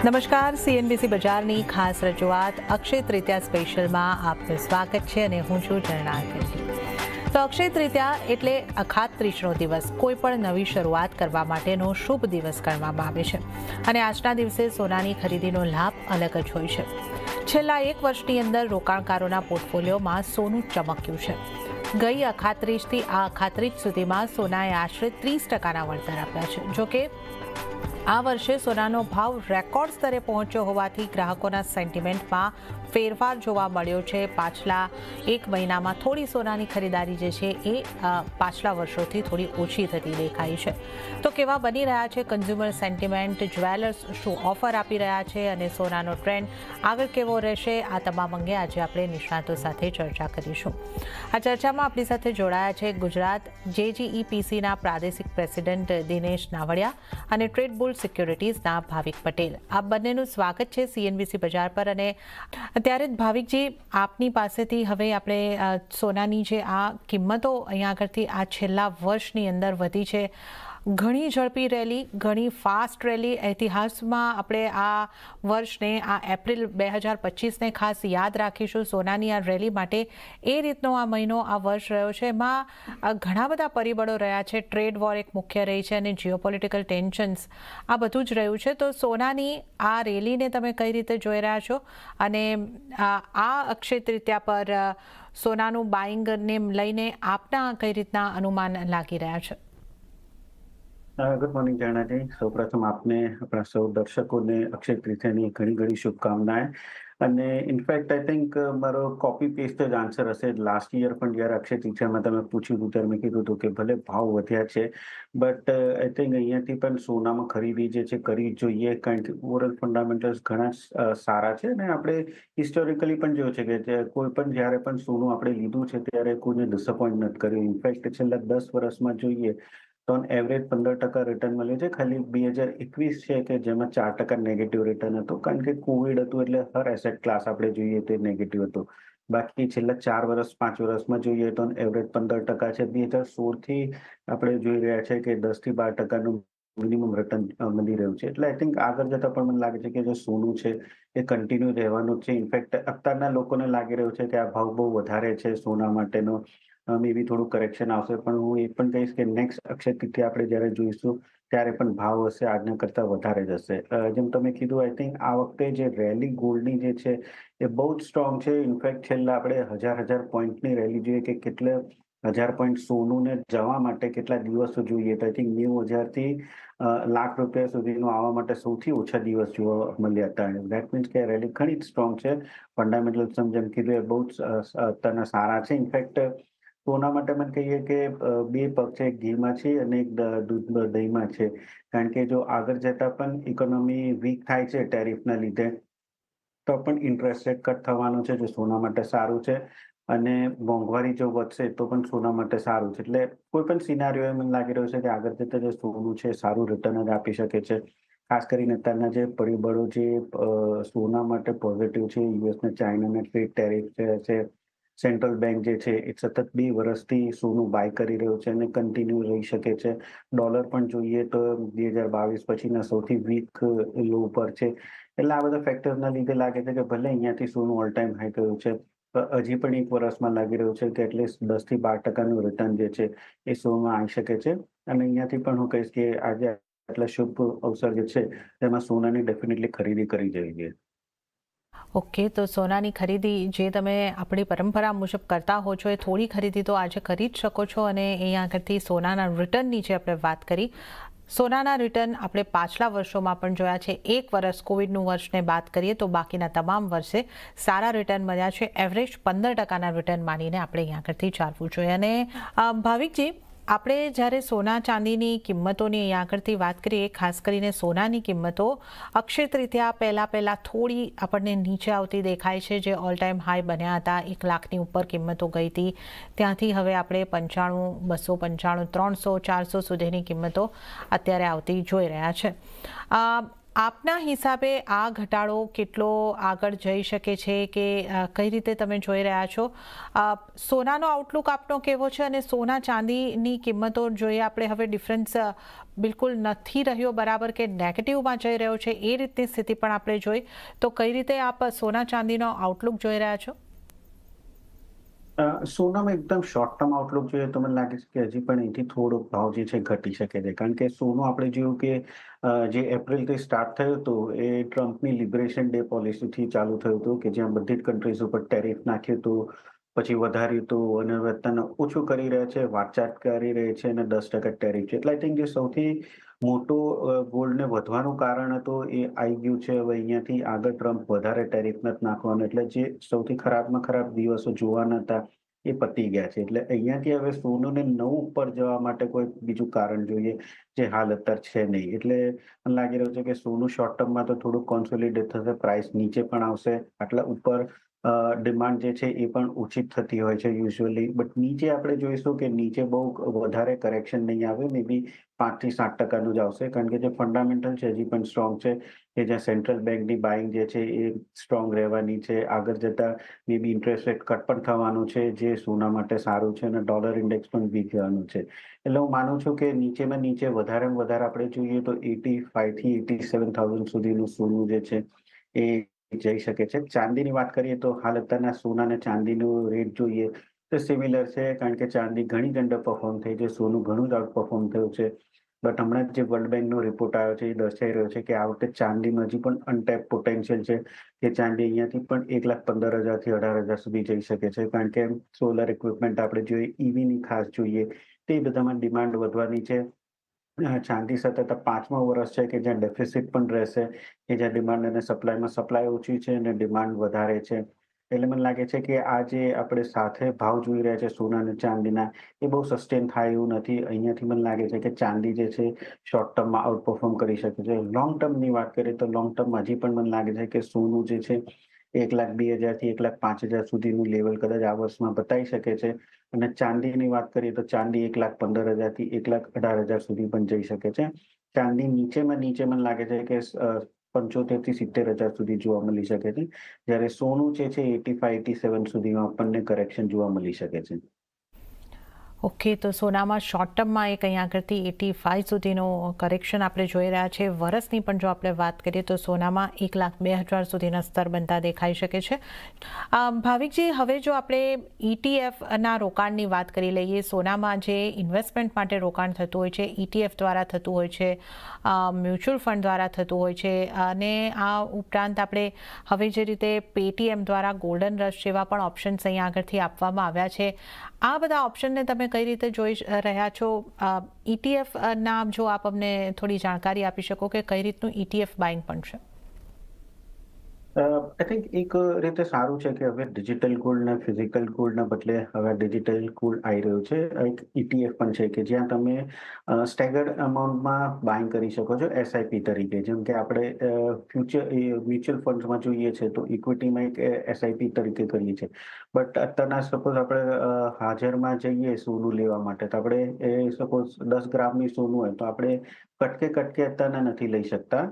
નમસ્કાર, સીએનબીસી બજારની ખાસ રજૂઆત અક્ષય તૃતીયા સ્પેશિયલમાં આપનું સ્વાગત છે અને હું છું ઝરણા આરતી. તો અક્ષય તૃતીયા એટલે અખાત ત્રીજનો દિવસ, કોઈ પણ નવી શરૂઆત કરવા માટેનો શુભ દિવસ ગણવામાં આવે છે અને આજના દિવસે સોનાની ખરીદીનો લાભ અલગ જ હોય છે. છેલ્લા એક વર્ષની અંદર રોકાણકારોના પોર્ટફોલિયોમાં સોનું ચમક્યું છે. ગઈ અખાત્રીજથી આ અખાત્રીજ સુધીમાં સોનાએ આશરે 30%ના વળતર આપ્યા છે. જોકે આ વર્ષે સોનાનો ભાવ રેકોર્ડ સ્તરે પહોંચ્યો હોવાથી ગ્રાહકોના સેન્ટિમેન્ટમાં ફેરફાર જોવા મળ્યો છે. પાછલા એક મહિનામાં થોડી સોનાની ખરીદારી જે છે એ પાછલા વર્ષોથી થોડી ઓછી થતી દેખાઈ છે. તો કેવા બની રહ્યા છે કન્ઝ્યુમર સેન્ટિમેન્ટ, જ્વેલર્સ શું ઓફર આપી રહ્યા છે અને સોનાનો ટ્રેન્ડ આગળ કેવો રહેશે, આ તમામ અંગે આજે આપણે નિષ્ણાતો સાથે ચર્ચા કરીશું. આ ચર્ચામાં આપણી સાથે જોડાયા છે ગુજરાત JGEPCના પ્રાદેશિક પ્રેસિડેન્ટ દિનેશ નાવડિયા અને ટ્રેડ બુલ સિક્યોરિટીઝના ભાવિક પટેલ. આ બંનેનું સ્વાગત છે સીએનબીસી બજાર પર. અને ત્યારે જ ભાવિકજી, આપની પાસેથી હવે આપણે સોનાની જે આ કિંમતો અહીંયા આગળથી આ છેલ્લા વર્ષની અંદર વધી છે, ઘણી ઝડપી રેલી, ઘણી ફાસ્ટ રેલી. ઇતિહાસમાં આપણે આ વર્ષને, આ એપ્રિલ 2025ને ખાસ યાદ રાખીશું સોનાની આ રેલી માટે. એ રીતનો આ મહિનો, આ વર્ષ રહ્યો છે. એમાં ઘણા બધા પરિબળો રહ્યા છે. ટ્રેડ વોર એક મુખ્ય રહી છે અને જીઓપોલિટિકલ ટેન્શન્સ, આ બધું જ રહ્યું છે. તો સોનાની આ રેલીને તમે કઈ રીતે જોઈ રહ્યા છો અને આ અક્ષય તૃતીયા પર સોનાનું બાઇંગને લઈને આપના કઈ રીતના અનુમાન લાગી રહ્યા છે? ગુડ મોર્નિંગ ઝરણાજી. સૌપ્રથમ આપને, આપણા સૌ દર્શકોને અક્ષય તૃતીયાની ઘણી ઘણી શુભકામનાएं. અને ઇનફેક્ટ આઈ થિંક મારો કોપી પેસ્ટ જ આન્સર હશે. લાસ્ટ યર પણ જ્યારે અક્ષય તૃતીયામાં તમે પૂછ્યું હતું ત્યારે મેં કીધું હતું કે ભલે ભાવ વધ્યા છે, બટ આઈ થિંક અહીંયાથી પણ સોનામાં ખરીદી જે છે કરવી જોઈએ, કારણ કે ઓવરઓલ ફંડામેન્ટલ્સ ઘણા સારા છે. અને આપણે હિસ્ટોરિકલી પણ જોયું છે કે કોઈ પણ જ્યારે પણ સોનું આપણે લીધું છે ત્યારે કોઈને ડિસઅપોઇન્ટ નથી કર્યું. ઇનફેક્ટ છેલ્લા 10 વર્ષમાં જોઈએ તો ઓન એવરેજ 15% રિટર્ન મળ્યું છે. ખાલી 2021 છે કે જેમાં 4% નેગેટિવ રિટર્ન હતું, કારણ કે કોવિડ હતું એટલે હર એસેટ ક્લાસ આપણે જોઈએ તો નેગેટિવ હતું. બાકી છેલ્લા 4 વર્ષ 5 વર્ષમાં જોઈએ તો એવરેજ 15% છે. 2016 થી આપણે જોઈ રહ્યા છે કે 10 થી 12%નું મિનિમમ રિટર્ન મળી રહ્યું છે. એટલે આઈ થિંક આગળ જતા પણ મને લાગે છે કે જે સોનું છે એ કન્ટિન્યુ રહેવાનું છે. ઇનફેક્ટ અત્યારના લોકોને લાગી રહ્યું છે કે આ ભાવ બહુ વધારે છે સોના માટેનો, મે બી થોડું કરેક્શન આવશે. પણ હું એ પણ કહીશ કે નેક્સ્ટ અક્ષય તૃતીયા આપણે જ્યારે જોઈશું ત્યારે પણ ભાવ હશે આજના કરતાં વધારે જ હશે. જેમ તમે કીધું, આઈ થિંક આ વખતે જે રેલી ગોલ્ડની જે છે એ બહુ જ સ્ટ્રોંગ છે. ઇનફેક્ટ છેલ્લા આપણે હજાર પોઈન્ટની રેલી જોઈએ કે કેટલે 1000 પોઈન્ટ સોનુંને જવા માટે કેટલા દિવસો જોઈએ, તો આઈ થિંક 90,000 થી લાખ રૂપિયા સુધીનું આવવા માટે સૌથી ઓછા દિવસ જોવા મળ્યા હતા. દેટ મીન્સ કે રેલી ઘણી જ સ્ટ્રોંગ છે. ફંડામેન્ટલ્સ જેમ કીધું એ બહુ જ અત્યારના સારા છે. ઇનફેક્ટ સોના માટે મને કહીએ કે બે પગ છે, એક ઘીમાં છે અને એક દૂધ દહીંમાં છે. કારણ કે જો આગળ જતા પણ ઇકોનોમી વીક થાય છે ટેરિફના લીધે, તો પણ ઇન્ટરેસ્ટ રેટ કટ થવાનું છે, જે સોના માટે સારું છે. અને મોંઘવારી જો વધશે તો પણ સોના માટે સારું છે. એટલે કોઈ પણ સિનારીઓ મને લાગી રહ્યું છે કે આગળ જતા જે સોનું છે સારું રિટર્ન જ આપી શકે છે. ખાસ કરીને અત્યારના જે પરિબળો જે સોના માટે પોઝિટિવ છે, યુએસ ને ચાઇનાના ટ્રેડ ટેરિફ છે, સેન્ટ્રલ બેંક જે છે એ સતત 2 વર્ષથી સોનું બાય કરી રહ્યું છે અને કન્ટિન્યુ રહી શકે છે. ડોલર પણ જોઈએ તો 2022 પછીના સૌથી વીક લો પર છે. એટલે આ બધા ફેક્ટર્સના લીધે લાગે છે કે ભલે અહીંયાથી સોનું ઓલ ટાઈમ હાઈ ગયું છે, હજી પણ એક વર્ષમાં લાગી રહ્યું છે કે એટલીસ્ટ 10 થી 12%નું રિટર્ન જે છે એ સોમાં આવી શકે છે. અને અહીંયાથી પણ હું કહીશ કે આજે આટલા શુભ અવસર જે છે તેમાં સોનાની ડેફિનેટલી ખરીદી કરવી જોઈએ. ઓકે, તો સોનાની ખરીદી જે તમે આપણી પરંપરા મુજબ કરતા હો છો એ થોડી ખરીદી તો આજે કરી જ શકો છો. અને અહીંયા આગળથી સોનાના રિટર્નની જે આપણે વાત કરી, સોનાના રિટર્ન આપણે પાછલા વર્ષોમાં પણ જોયા છે. એક વર્ષ કોવિડનું વર્ષને બાદ કરીએ તો બાકીના તમામ વર્ષે સારા રિટર્ન મળ્યા છે. એવરેજ 15%ના રિટર્ન માનીને આપણે અહીંયા આગળથી ચાલવું જોઈએ. અને ભાવિકજી, આપણે જ્યારે સોના ચાંદીની કિંમતોની અહીંયા આગળથી વાત કરીએ, ખાસ કરીને સોનાની કિંમતો અક્ષય તૃતીયા પહેલાં થોડી આપણને નીચે આવતી દેખાય છે. જે ઓલ ટાઈમ હાઈ બન્યા હતા, 1 લાખની ઉપર કિંમતો ગઈ હતી, ત્યાંથી હવે આપણે 95, 295, 300, 400 સુધીની કિંમતો અત્યારે આવતી જોઈ રહ્યા છે. આપના હિસાબે આ ઘટાડો કેટલો આગળ જઈ શકે છે કે કઈ રીતે તમે જોઈ રહ્યા છો? સોનાનો આઉટલુક આપનો કેવો છે અને સોના ચાંદીની કિંમતો જોઈએ આપણે હવે ડિફરન્સ બિલકુલ નથી રહ્યો બરાબર કે નેગેટિવમાં જઈ રહ્યો છે એ રીતની સ્થિતિ પણ આપણે જોઈ તો કઈ રીતે આપ સોના ચાંદીનો આઉટલુક જોઈ રહ્યા છો? સોનામાં એકદમ શોર્ટ ટર્મ આઉટલુક જોઈએ તો મને લાગે છે કે હજી પણ એથી થોડો ભાવ જે છે ઘટી શકે છે. કારણ કે સોનું આપણે જોયું કે જે એપ્રિલથી સ્ટાર્ટ થયું હતું એ ટ્રમ્પની લિબરેશન ડે પોલિસીથી ચાલુ થયું હતું કે જ્યાં બધી જ કન્ટ્રીઝ ઉપર ટેરિફ નાખ્યું હતું, પછી વધાર્યું હતું અને અત્યારે ઓછું કરી રહ્યા છે, વાતચાત કરી રહી છે અને 10% ટેરિફ છે. એટલે આઈ થિંક જે સૌથી મોટું ગોલ્ડને વધવાનું કારણ હતું એ આવી ગયું છે. હવે અહીંયાથી આગળ ટ્રમ્પ વધારે ટેરિફ નથી નાખવાનો એટલે જે સૌથી ખરાબમાં ખરાબ દિવસો જોવાના હતા એ પતી ગયા છે. એટલે અહીંયાથી હવે સોનુંને 9 ઉપર જવા માટે કોઈ બીજું કારણ જોઈએ, જે હાલ અત્યારે છે નહીં. એટલે મને લાગી રહ્યું છે કે સોનું શોર્ટ ટર્મમાં તો થોડુંક કોન્સોલિડેટ થશે, પ્રાઇસ નીચે પણ આવશે. આટલા ઉપર ડિમાન્ડ જે છે એ પણ ઓછી જ થતી હોય છે યુઝ્યુઅલી. બટ નીચે આપણે જોઈશું કે નીચે બહુ વધારે કરેક્શન નહીં આવે, મે બી 5 થી 7% જ આવશે. કારણ કે જે ફંડામેન્ટલ છે હજી પણ સ્ટ્રોંગ છે, કે જ્યાં સેન્ટ્રલ બેંકની બાઇંગ જે છે એ સ્ટ્રોંગ રહેવાની છે. આગળ જતા મે બી ઇન્ટરેસ્ટ રેટ કટ પણ થવાનું છે, જે સોના માટે સારું છે અને ડોલર ઇન્ડેક્સ પણ વીક રહેવાનું છે. એટલે હું માનું છું કે નીચેમાં નીચે વધારેમાં વધારે આપણે જોઈએ તો 85 થી 87,000 સુધીનું સોનું જે છે એ જઈ શકે છે. ચાંદીની વાત કરીએ તો હાલ અત્યારના સોના અને ચાંદીનું રેટ જોઈએ તો સિમિલર છે. કારણ કે ચાંદી ઘણી જ અંડર પરફોર્મ થઈ છે, સોનું ઘણું જ આઉટ પરફોર્મ થયું છે. બટ હમણાં જે વર્લ્ડ બેંકનો રિપોર્ટ આવ્યો છે એ દર્શાવી રહ્યો છે કે આ વખતે ચાંદીમાં હજી પણ અનટેપ પોટેન્શિયલ છે, કે ચાંદી અહીંયાથી પણ 1,15,000 થી 18,000 સુધી જઈ શકે છે. કારણ કે સોલર ઇક્વિપમેન્ટ આપણે જોઈએ, ઈવીની ખાસ જોઈએ, તે બધામાં ડિમાન્ડ વધવાની છે. ચાંદી સતત 5મા વર્ષ છે કે જ્યાં ડેફિસિટ પણ રહેશે, કે જ્યાં ડિમાન્ડ અને સપ્લાય ઓછી છે અને ડિમાન્ડ વધારે છે. એટલે મને લાગે છે કે આ જે આપણે સાથે ભાવ જોઈ રહ્યા છે સોના અને ચાંદીના, એ બહુ સસ્ટેન થાય એવું નથી. અહીંયાથી મને લાગે છે કે ચાંદી જે છે શોર્ટ ટર્મમાં આઉટ પરફોર્મ કરી શકે છે. લોંગ ટર્મની વાત કરીએ તો લોંગ ટર્મમાં હજી પણ મને લાગે છે કે સોનું જે છે 1,02,000 થી 1,05,000 સુધીનું લેવલ કદાચ આ વર્ષમાં બતાવી શકે છે. અને ચાંદીની વાત કરીએ તો ચાંદી 1,15,000 થી 1,18,000 સુધી પણ જઈ શકે છે. ચાંદી નીચેમાં નીચે મને લાગે છે કે 75 થી 70,000 સુધી જોવા મળી શકે છે. જ્યારે સોનું જે છે 85-87 સુધીમાં આપણને કરેક્શન જોવા મળી શકે છે. ઓકે, તો સોનામાં શોર્ટ ટર્મમાં એક અહીંયા આગળથી 85 સુધીનો કરેક્શન આપણે જોઈ રહ્યા છે. વર્ષની પણ જો આપણે વાત કરીએ તો સોનામાં 1,02,000 સુધીના સ્તર બનતા દેખાઈ શકે છે. ભાવિકજી, હવે જો આપણે ETF ના રોકાણની વાત કરી લઈએ, સોનામાં જે ઇન્વેસ્ટમેન્ટ માટે રોકાણ થતું હોય છે ETF દ્વારા થતું હોય છે, મ્યુચ્યુઅલ ફંડ દ્વારા થતું હોય છે, અને આ ઉપરાંત આપણે હવે જે રીતે પેટીએમ દ્વારા ગોલ્ડન રશ જેવા પણ ઓપ્શન્સ અહીંયા આગળથી આપવામાં આવ્યા છે, આ બધા ઓપ્શનને તમે કઈ રીતે જોઈ રહ્યા છો? ETF ના જો આપ અમને થોડી જાણકારી આપી શકો કે કઈ રીતનું ETF બાઇંગ પણ છે. આઈ થિંક એક રીતે સારું છે કે હવે ડિજિટલ ગોલ્ડ ને ફિઝિકલ ગોલ્ડના બદલે હવે ડિજિટલ ગોલ્ડ આવી રહ્યું છે. એક ETF પણ છે કે જ્યાં તમે સ્ટેગર્ડ અમાઉન્ટમાં બાઇંગ કરી શકો છો એસઆઈપી તરીકે. જેમ કે આપણે મ્યુચ્યુઅલ ફંડ્સમાં જોઈએ છે તો ઇક્વિટીમાં એક એસઆઈપી તરીકે કરીએ છીએ. બટ અત્યારના સપોઝ આપણે હાજરમાં જઈએ સોનું લેવા માટે, તો આપણે સપોઝ 10 ગ્રામની સોનું હોય તો આપણે કટકે કટકે અત્યારના નથી લઈ શકતા.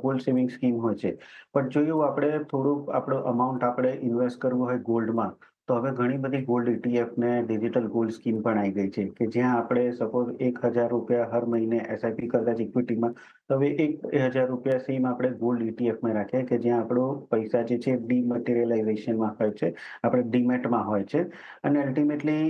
ગોલ્ડ સેવિંગ સ્કીમ હોય છે. પણ જો એવું આપણે થોડુંક આપણું અમાઉન્ટ આપણે ઇન્વેસ્ટ કરવું હોય ગોલ્ડમાં, તો હવે ઘણી બધી ગોલ્ડ ETF ને ડિજિટલ ગોલ્ડ સ્કીમ પણ આવી ગઈ છે, કે જ્યાં આપણે સપોઝ ₹1,000 હર મહિને એસઆઈપી કરતા જ ઇક્વિટીમાં, તો હવે ₹1,000 સેમ આપણે ગોલ્ડ ETFમાં રાખીએ, કે જ્યાં આપણો પૈસા જે છે ડિમટીરિયલાઇઝેશનમાં હોય છે, આપણે ડીમેટમાં હોય છે. અને અલ્ટિમેટલી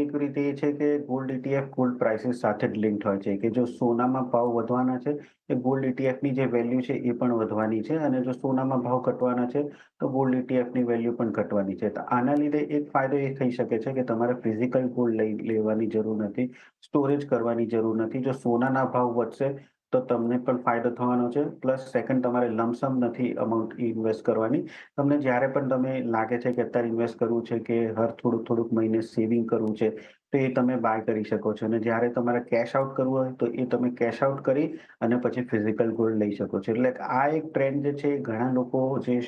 એક રીતે એ છે કે ગોલ્ડ ETF ગોલ્ડ પ્રાઇસીસ સાથે જ લિંક્ડ હોય છે, કે જો સોનામાં ભાવ વધવાના છે, એ ગોલ્ડ ETFની જે વેલ્યુ છે એ પણ વધવાની છે. અને જો સોનામાં ભાવ ઘટવાના છે તો ગોલ્ડ ETFની વેલ્યુ પણ ઘટવાની છે. તો આના લીધે એક ફાયદો એ થઈ શકે છે કે તમારે ફિઝિકલ ગોલ્ડ લેવાની જરૂર નથી, સ્ટોરેજ કરવાની જરૂર નથી. જો સોનાના ભાવ વધશે તો તમને પણ ફાયદો થવાનો છે. પ્લસ સેકન્ડ, તમારે લમસમ નથી અમાઉન્ટ ઇન્વેસ્ટ કરવાની. તમને જ્યારે પણ તમે લાગે છે કે અત્યારે ઇન્વેસ્ટ કરવું છે, કે હર થોડુંક થોડુંક મહિને સેવિંગ કરવું છે, તો એ તમે બાય કરી શકો છો. અને જ્યારે તમારે કેશ આઉટ કરવું હોય તો એ તમે કેશ આઉટ કરી અને પછી ફિઝિકલ ગોલ્ડ લઈ શકો છો. એટલે આ એક ટ્રેન્ડ જે છે, ઘણા લોકો જે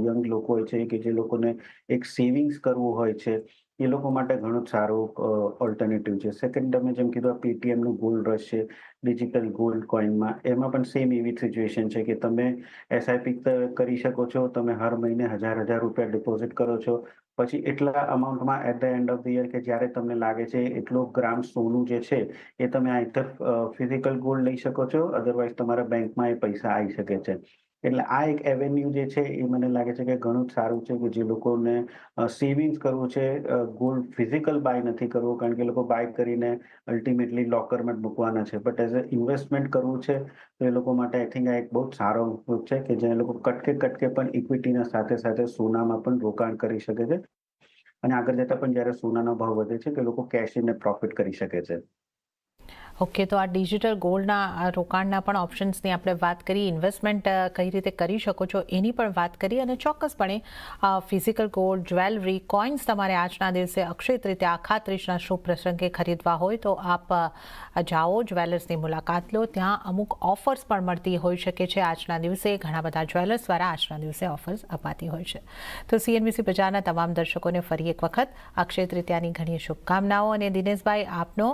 યંગ લોકો હોય છે, કે જે લોકોને એક સેવિંગ્સ કરવું હોય છે, એ લોકો માટે ઘણું જ સારું ઓલ્ટરનેટિવ છે. સેકન્ડ, તમે જેમ કીધું, આ પેટીએમનું ગોલ્ડ રશ છે ડિજિટલ ગોલ્ડ કોઈનમાં, એમાં પણ સેમ એવી સિચ્યુએશન છે કે તમે એસઆઈપી કરી શકો છો, તમે હર મહિને હજાર રૂપિયા ડિપોઝિટ કરો છો, પછી એટલા અમાઉન્ટમાં at the end of the year કે જ્યારે તમને લાગે છે એટલો ગ્રામ સોનું જે છે એ તમે આઈધર ફિઝિકલ ગોલ્ડ લઈ શકો છો, અધરવાઇઝ તમારા બેંકમાં એ પૈસા આવી શકે છે. એટલે આ એક એવેન્યુ જે છે એ મને લાગે છે કે ઘણું જ સારું છે કે જે લોકોને સેવિંગ્સ કરવું છે, ગોલ્ડ ફિઝિકલ બાય નથી કરવું, કારણ કે લોકો બાય કરીને અલ્ટિમેટલી લોકરમાં જ મૂકવાના છે, બટ એઝ અ ઇન્વેસ્ટમેન્ટ કરવું છે તો એ લોકો માટે આઈ થિંક આ એક બહુ જ સારો રૂપ છે કે જે લોકો કટકે પણ ઇક્વિટીના સાથે સાથે સોનામાં પણ રોકાણ કરી શકે છે, અને આગળ જતાં પણ જ્યારે સોનાનો ભાવ વધે છે તો લોકો કેશ ઇન પ્રોફિટ કરી શકે છે. ઓકે, તો આ ડિજિટલ ગોલ્ડના રોકાણના પણ ઓપ્શન્સની આપણે વાત કરી, ઇન્વેસ્ટમેન્ટ કઈ રીતે કરી શકો છો એની પણ વાત કરી, અને ચોક્કસપણે ફિઝિકલ ગોલ્ડ, જ્વેલરી, કોઇન્સ તમારે આજના દિવસે અક્ષય તૃતીયા અખાત્રીજના શુભ પ્રસંગે ખરીદવા હોય તો આપ જાઓ, જ્વેલર્સની મુલાકાત લો. ત્યાં અમુક ઓફર્સ પણ મળતી હોઈ શકે છે. આજના દિવસે ઘણા બધા જ્વેલર્સ દ્વારા આજના દિવસે ઓફર્સ અપાતી હોય છે. તો CNBC બજારના તમામ દર્શકોને ફરી એક વખત અક્ષય તૃતીયાની ઘણી શુભકામનાઓ. અને દિનેશભાઈ, આપનો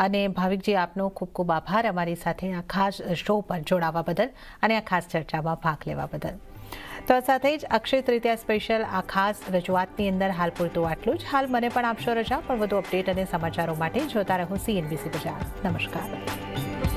અને ભાવિકજી, આપનો ખૂબ ખૂબ આભાર અમારી સાથે આ ખાસ શો પર જોડાવા બદલ અને આ ખાસ ચર્ચામાં ભાગ લેવા બદલ. તો આ સાથે જ અક્ષય તૃતીયા સ્પેશિયલ આ ખાસ રજૂઆતની અંદર હાલ પૂરતું આટલું જ. હાલ મને પણ આપશો રજા, પણ વધુ અપડેટ અને સમાચારો માટે જોતા રહો CNBC બજાર. નમસ્કાર.